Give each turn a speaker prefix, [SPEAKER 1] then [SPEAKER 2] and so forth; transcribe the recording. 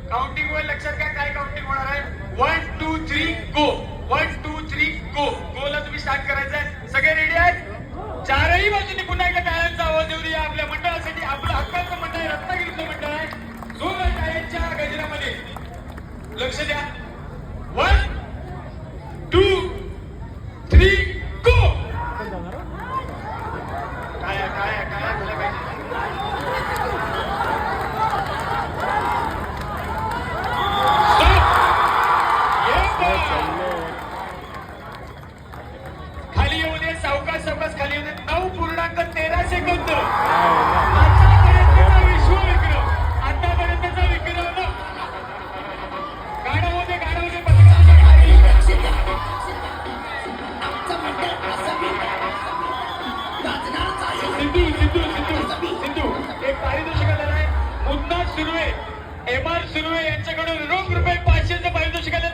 [SPEAKER 1] Counting वर लक्षात घ्या काय काउंटिंग होणार आहे. 1 2 3 गो. 1 2 3 गो. गोला तुम्ही स्टार्ट करायचं आहे. सगळे रेडी आहेत. चारही बाजूने पुन्हा एकदा टाळ्यांचा आवाज देऊ द्या आपल्या मंडळासाठी. आपलं हक्काचं मंडळ आहे, रत्नागिरीचं मंडळ आहे. जोर टाळ्यांच्या गजरामध्ये लक्ष द्या. 1 2 3 गो. टाळ्या टाळ्या टाळ्या झाल्या पाहिजे. खाली येऊ दे, सावकाश सावकाश खाली येऊ दे. 9.13 सेकंद. आतापर्यंतचा विश्वविक्रम, आतापर्यंतचा विक्रम. गाणं होते गाणं होते सिद्धू सिद्धू सिद्धू सिद्धू एक पारितोषिक आलेलं आहे. मुन्ना सुर्वे, MR सुर्वे यांच्याकडून रोख रुपये 500चं पारितोषिक आलं.